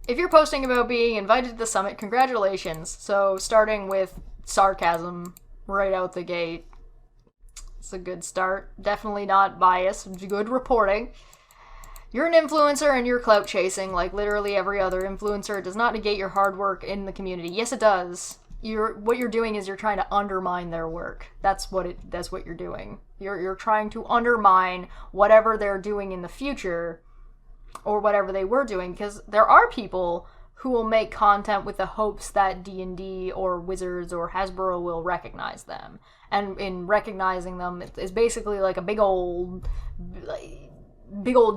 If you're posting about being invited to the summit, congratulations. So starting with sarcasm right out the gate, it's a good start. Definitely not biased. Good reporting. You're an influencer and you're clout chasing like literally every other influencer. It does not negate your hard work in the community. Yes, it does. What you're doing is you're trying to undermine their work. That's what you're doing. You're trying to undermine whatever they're doing in the future, or whatever they were doing, because there are people who will make content with the hopes that D&D or Wizards or Hasbro will recognize them. And in recognizing them, it's basically like a big old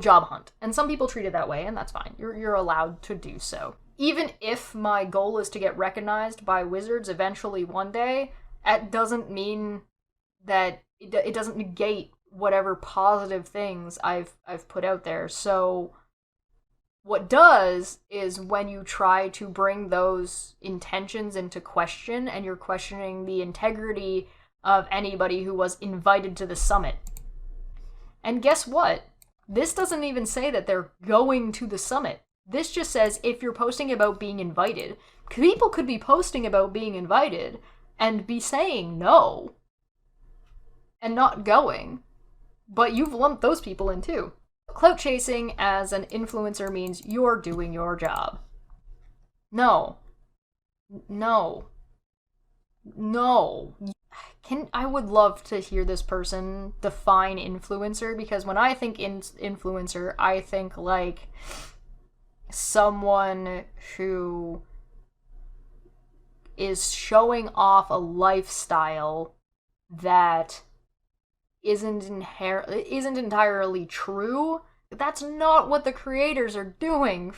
job hunt. And some people treat it that way, and that's fine. You're allowed to do so. Even if my goal is to get recognized by Wizards eventually one day, that doesn't mean that it doesn't negate whatever positive things I've put out there. So what does is when you try to bring those intentions into question and you're questioning the integrity of anybody who was invited to the summit. And guess what? This doesn't even say that they're going to the summit. This just says if you're posting about being invited. People could be posting about being invited and be saying no and not going. But you've lumped those people in too. Clout chasing as an influencer means you're doing your job. No. I would love to hear this person define influencer, because when I think influencer, I think like someone who is showing off a lifestyle that isn't entirely true. That's not what the creators are doing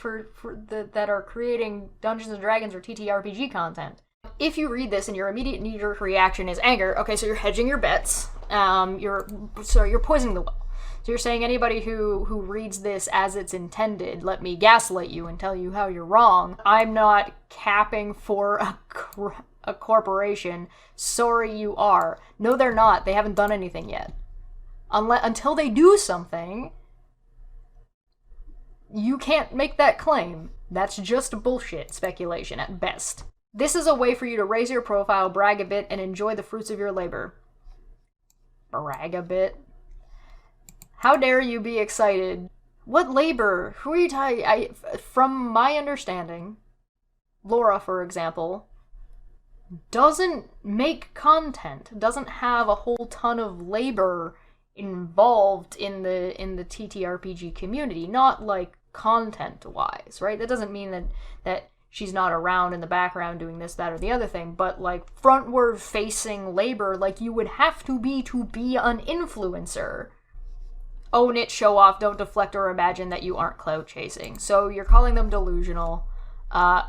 that are creating Dungeons and Dragons or TTRPG content. If you read this and your immediate knee-jerk reaction is anger, okay, so you're hedging your bets. You're poisoning the well. So you're saying anybody who reads this as it's intended, let me gaslight you and tell you how you're wrong. I'm not capping for a corporation. Sorry, you are. No, they're not. They haven't done anything yet. Until they do something, you can't make that claim. That's just bullshit speculation at best. This is a way for you to raise your profile, brag a bit, and enjoy the fruits of your labor. Brag a bit? How dare you be excited? What labor? Who are you talking? From my understanding, Laura, for example, doesn't make content, doesn't have a whole ton of labor involved in the TTRPG community, not like content-wise, right? That doesn't mean that she's not around in the background doing this, that, or the other thing, but like frontward-facing labor like you would have to be an influencer. Own it, show off, don't deflect or imagine that you aren't clout chasing. So you're calling them delusional.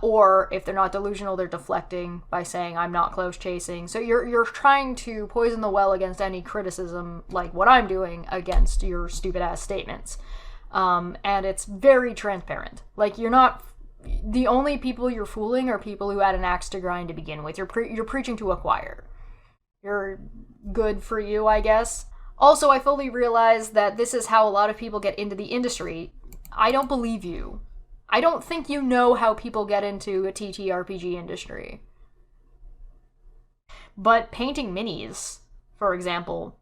Or if they're not delusional, they're deflecting by saying I'm not clout chasing. So you're trying to poison the well against any criticism like what I'm doing against your stupid ass statements. And it's very transparent. Like you're not the only people you're fooling are people who had an axe to grind to begin with. You're preaching to a choir. You're good for you, I guess. Also, I fully realize that this is how a lot of people get into the industry. I don't believe you. I don't think you know how people get into a TTRPG industry. But painting minis, for example,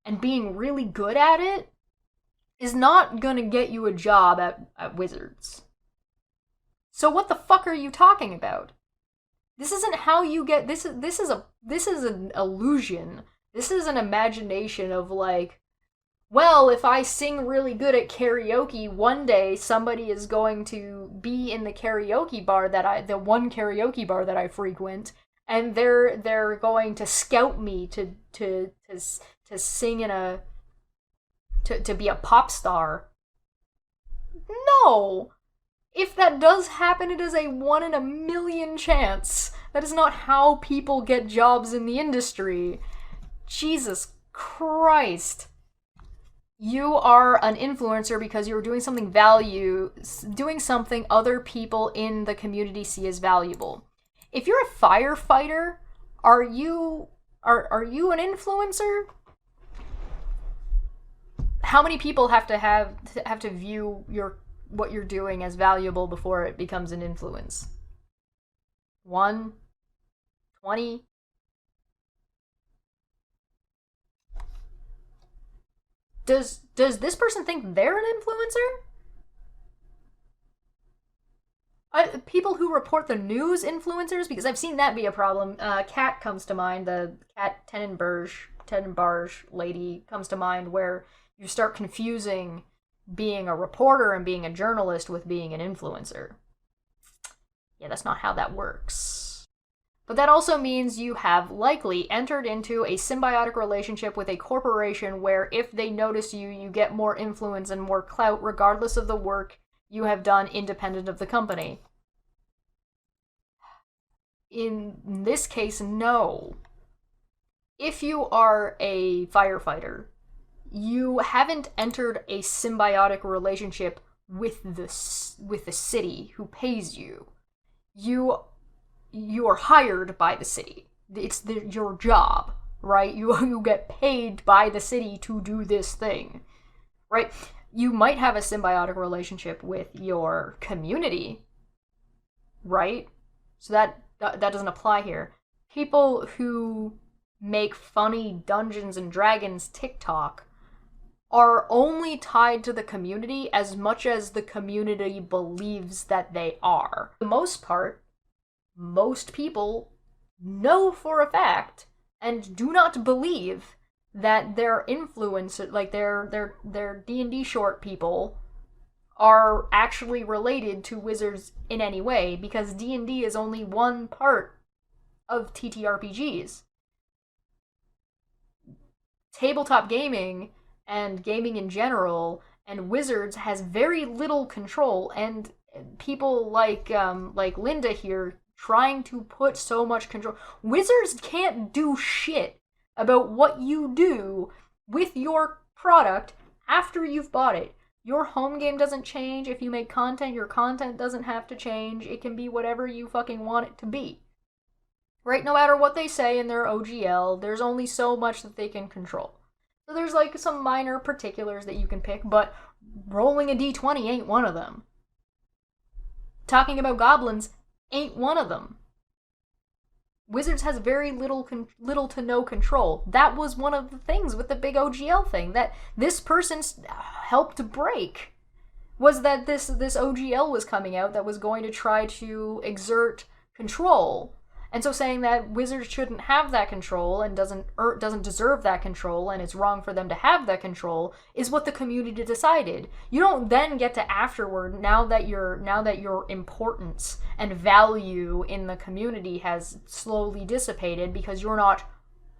and being really good at it is not gonna get you a job at Wizards. So what the fuck are you talking about? This isn't how you get this is an illusion. This is an imagination of like, well, if I sing really good at karaoke, one day somebody is going to be in the karaoke bar the one karaoke bar that I frequent, and they're going to scout me to sing to be a pop star. No. If that does happen, it is a 1 in a million chance. That is not how people get jobs in the industry. Jesus Christ. You are an influencer because you're doing something doing something other people in the community see as valuable. If you're a firefighter, are you an influencer? How many people have to view your what you're doing as valuable before it becomes an influence? 1, 20? Does this person think they're an influencer? People who report the news influencers, because I've seen that be a problem. Kat comes to mind, the Kat Tenenbarge lady comes to mind, where you start confusing being a reporter and being a journalist with being an influencer. Yeah, that's not how that works. But that also means you have likely entered into a symbiotic relationship with a corporation where if they notice you, you get more influence and more clout regardless of the work you have done independent of the company. In this case, no. If you are a firefighter, you haven't entered a symbiotic relationship with the city who pays you. You are hired by the city. It's your job, right? You get paid by the city to do this thing, right? You might have a symbiotic relationship with your community, right? So that doesn't apply here. People who make funny Dungeons and Dragons TikTok are only tied to the community as much as the community believes that they are. For the most part, most people know for a fact and do not believe that their influencers, like their D&D short people, are actually related to wizards in any way, because D&D is only one part of TTRPGs. Tabletop gaming and gaming in general and wizards has very little control, and people like Linda here trying to put so much control. Wizards can't do shit about what you do with your product after you've bought it. Your home game doesn't change. If you make content, your content doesn't have to change. It can be whatever you fucking want it to be. Right? No matter what they say in their OGL, there's only so much that they can control. So there's like some minor particulars that you can pick, but rolling a d20 ain't one of them. Talking about goblins ain't one of them. Wizards has very little to no control. That was one of the things with the big OGL thing that this person helped break, was that this OGL was coming out that was going to try to exert control. And so saying that wizards shouldn't have that control and doesn't deserve that control and it's wrong for them to have that control is what the community decided. You don't then get to afterward, now that your importance and value in the community has slowly dissipated because you're not,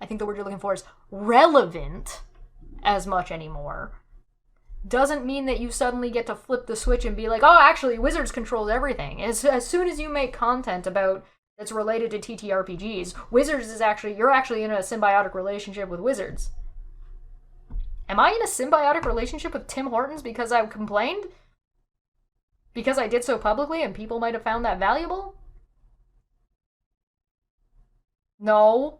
I think the word you're looking for is relevant as much anymore, doesn't mean that you suddenly get to flip the switch and be like, oh, actually, Wizards controls everything. As soon as you make content about that's related to TTRPGs, Wizards is you're actually in a symbiotic relationship with Wizards. Am I in a symbiotic relationship with Tim Hortons because I complained? Because I did so publicly and people might have found that valuable? No.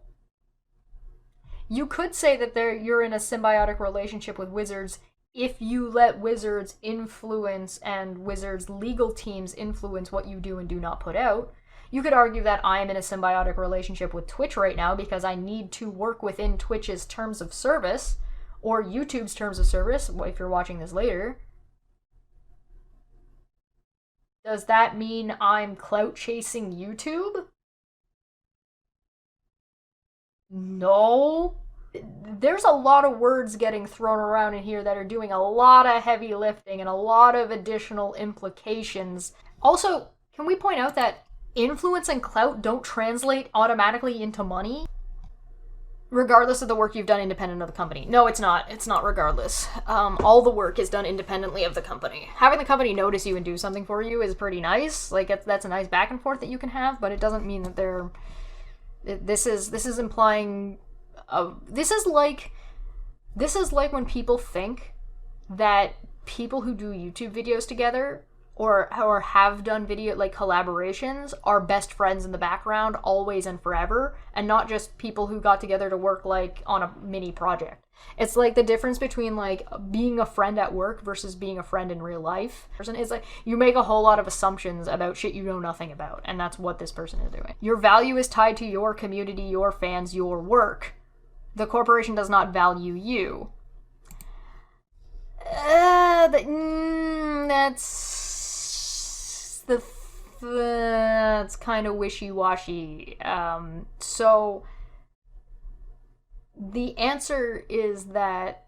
You could say that you're in a symbiotic relationship with Wizards if you let Wizards influence and Wizards' legal teams influence what you do and do not put out. You could argue that I am in a symbiotic relationship with Twitch right now because I need to work within Twitch's terms of service, or YouTube's terms of service, if you're watching this later. Does that mean I'm clout chasing YouTube? No. There's a lot of words getting thrown around in here that are doing a lot of heavy lifting and a lot of additional implications. Also, can we point out that influence and clout don't translate automatically into money? Regardless of the work you've done independent of the company. No, it's not. It's not regardless. All the work is done independently of the company. Having the company notice you and do something for you is pretty nice. Like, that's a nice back and forth that you can have, but it doesn't mean that they're... This is implying... This is like when people think that people who do YouTube videos together or have done video like collaborations are best friends in the background always and forever, and not just people who got together to work like on a mini project. It's like the difference between like being a friend at work versus being a friend in real life. It's like you make a whole lot of assumptions about shit you know nothing about, and that's what this person is doing. Your value is tied to your community, your fans, your work. The corporation does not value you. That's kind of wishy-washy. So the answer is that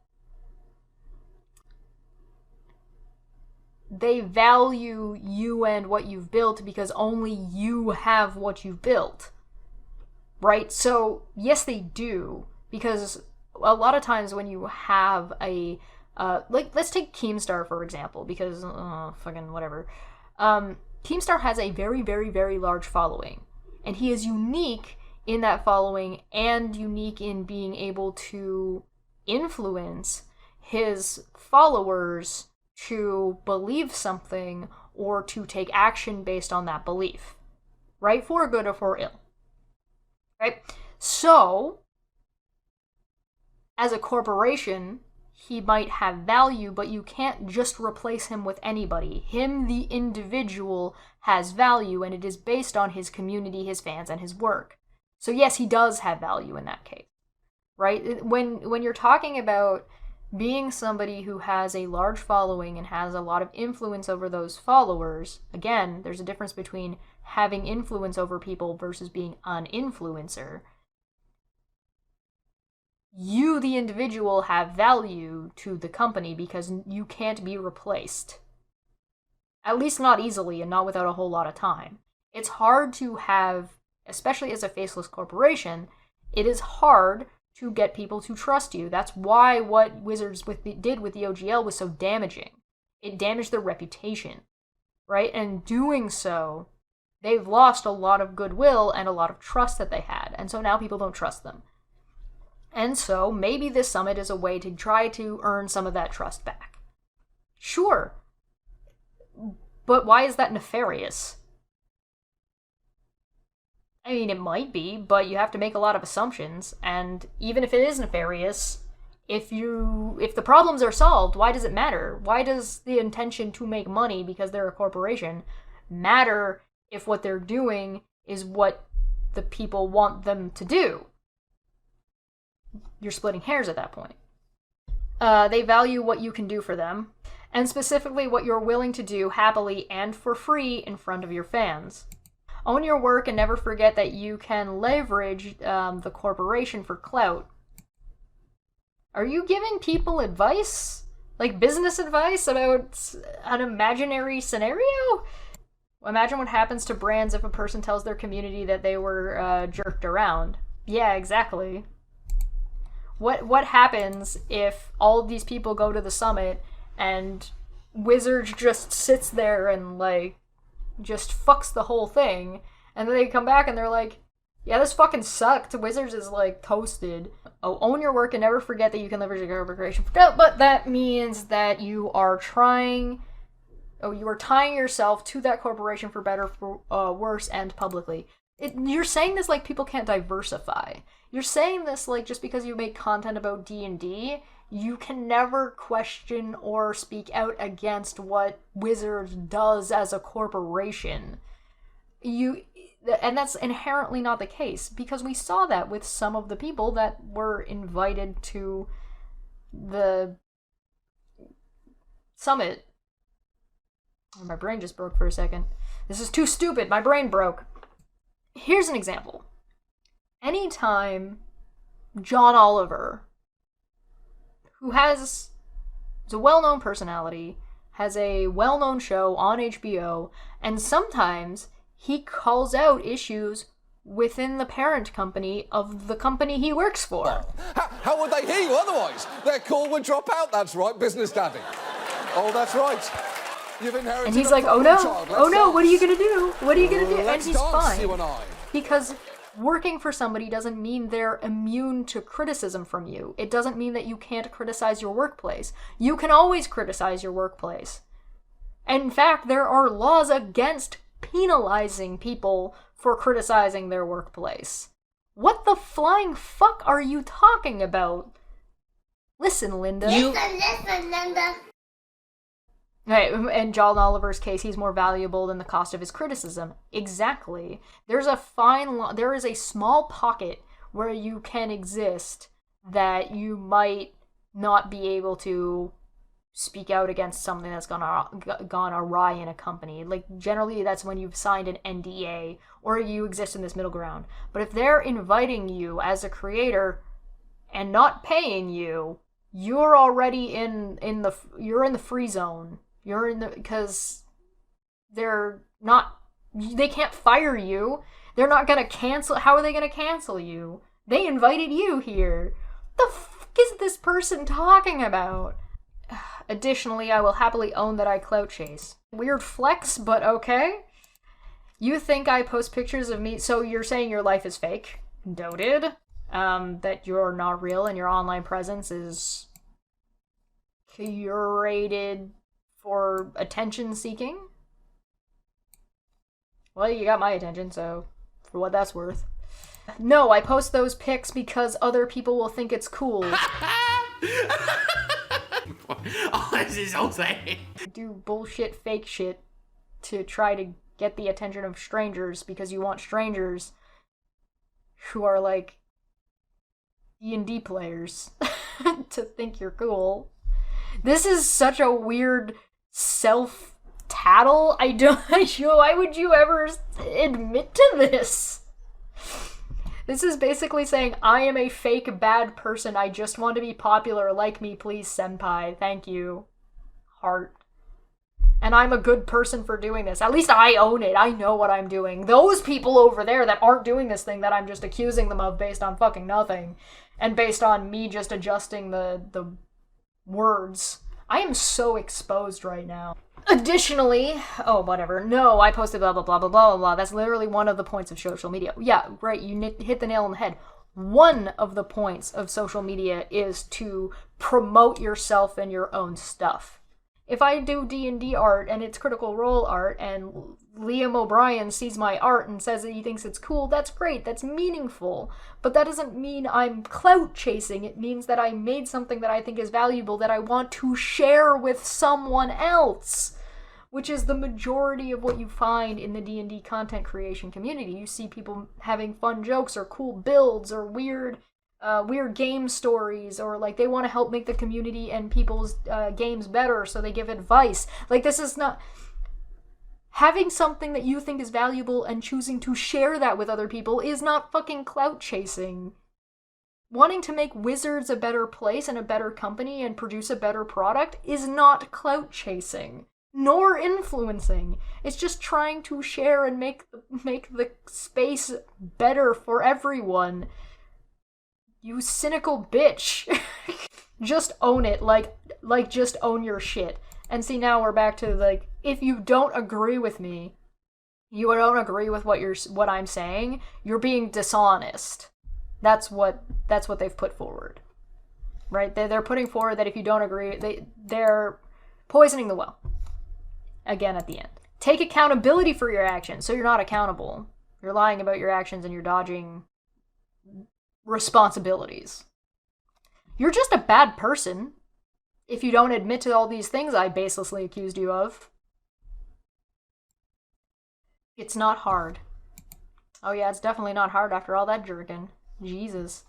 they value you and what you've built because only you have what you've built, right? So yes, they do, because a lot of times when you have a like, let's take Keemstar for example, because fucking whatever. Keemstar has a very, very, very large following, and he is unique in that following and unique in being able to influence his followers to believe something or to take action based on that belief, right? For good or for ill, right? So, as a corporation, he might have value, but you can't just replace him with anybody. Him, the individual, has value, and it is based on his community, his fans, and his work. So yes, he does have value in that case, right? When you're talking about being somebody who has a large following and has a lot of influence over those followers, again, there's a difference between having influence over people versus being an influencer. You, the individual, have value to the company because you can't be replaced. At least not easily and not without a whole lot of time. It's hard to have, especially as a faceless corporation, it is hard to get people to trust you. That's why what Wizards did with the OGL was so damaging. It damaged their reputation, right? And doing so, they've lost a lot of goodwill and a lot of trust that they had. And so now people don't trust them. And so maybe this summit is a way to try to earn some of that trust back. Sure. But why is that nefarious? I mean, it might be, but you have to make a lot of assumptions, and even if it is nefarious, if the problems are solved, why does it matter? Why does the intention to make money because they're a corporation matter if what they're doing is what the people want them to do? You're splitting hairs at that point. They value what you can do for them, and specifically what you're willing to do happily and for free in front of your fans. Own your work and never forget that you can leverage the corporation for clout. Are you giving people advice? Like business advice about an imaginary scenario? Imagine what happens to brands if a person tells their community that they were jerked around. Yeah, exactly. What happens if all of these people go to the summit and Wizards just sits there and like just fucks the whole thing, and then they come back and they're like, yeah, this fucking sucked. Wizards is like toasted. Oh, own your work and never forget that you can leverage your corporation. But that means that you are tying yourself to that corporation for better, for worse, and publicly. You're saying this like people can't diversify. You're saying this like just because you make content about D&D, you can never question or speak out against what Wizards does as a corporation. And that's inherently not the case, because we saw that with some of the people that were invited to the summit. Oh, my brain just broke for a second. This is too stupid. My brain broke. Here's an example. Anytime John Oliver, who is a well-known personality, has a well-known show on HBO, and sometimes he calls out issues within the parent company of the company he works for. How would they hear you otherwise? Their call would drop out, that's right, business daddy. Oh, that's right. You've inherited. And he's like, oh no, what are you gonna do? What are you gonna do? And he's fine. You and I. Because working for somebody doesn't mean they're immune to criticism from you. It doesn't mean that you can't criticize your workplace. You can always criticize your workplace. And in fact, there are laws against penalizing people for criticizing their workplace. What the flying fuck are you talking about? Listen, Linda. Listen, Linda. Right, in John Oliver's case, he's more valuable than the cost of his criticism. Exactly. There is a small pocket where you can exist that you might not be able to speak out against something that's gone awry in a company. Like, generally, that's when you've signed an NDA, or you exist in this middle ground. But if they're inviting you as a creator and not paying you, you're already in the free zone. Because they can't fire you. They're not gonna cancel. How are they gonna cancel you? They invited you here. The fuck is this person talking about? Additionally, I will happily own that I clout chase. Weird flex, but okay. You think I post pictures of me, so you're saying your life is fake? Noted. That you're not real and your online presence is curated for attention seeking? Well, you got my attention, so for what that's worth. No, I post those pics because other people will think it's cool. Oh, this is so sad. Do bullshit fake shit to try to get the attention of strangers because you want strangers who are like D&D players to think you're cool. This is such a weird self-tattle. Why would you ever admit to this? This is basically saying, I am a fake bad person. I just want to be popular. Like me, please, senpai. Thank you. Heart. And I'm a good person for doing this. At least I own it. I know what I'm doing. Those people over there that aren't doing this thing that I'm just accusing them of based on fucking nothing, and based on me just adjusting the words. I am so exposed right now. Additionally, whatever. No, I posted blah, blah, blah, blah, blah, blah. That's literally one of the points of social media. Yeah, right, you hit the nail on the head. One of the points of social media is to promote yourself and your own stuff. If I do D&D art and it's Critical Role art and Liam O'Brien sees my art and says that he thinks it's cool, that's great, that's meaningful. But that doesn't mean I'm clout chasing. It means that I made something that I think is valuable that I want to share with someone else, which is the majority of what you find in the D&D content creation community. You see people having fun jokes or cool builds or weird game stories, or like they want to help make the community and people's games better, so they give advice. Like, this is not... Having something that you think is valuable and choosing to share that with other people is not fucking clout chasing. Wanting to make Wizards a better place and a better company and produce a better product is not clout chasing, nor influencing. It's just trying to share and make the space better for everyone. You cynical bitch. Just own it, like just own your shit. And see, now we're back to, like, if you don't agree with me, you don't agree with what I'm saying, you're being dishonest. That's what they've put forward. Right? They're putting forward that if you don't agree, they're poisoning the well. Again at the end. Take accountability for your actions, so you're not accountable. You're lying about your actions and you're dodging responsibilities. You're just a bad person if you don't admit to all these things I baselessly accused you of. It's not hard. Oh yeah, it's definitely not hard after all that jerking. Jesus.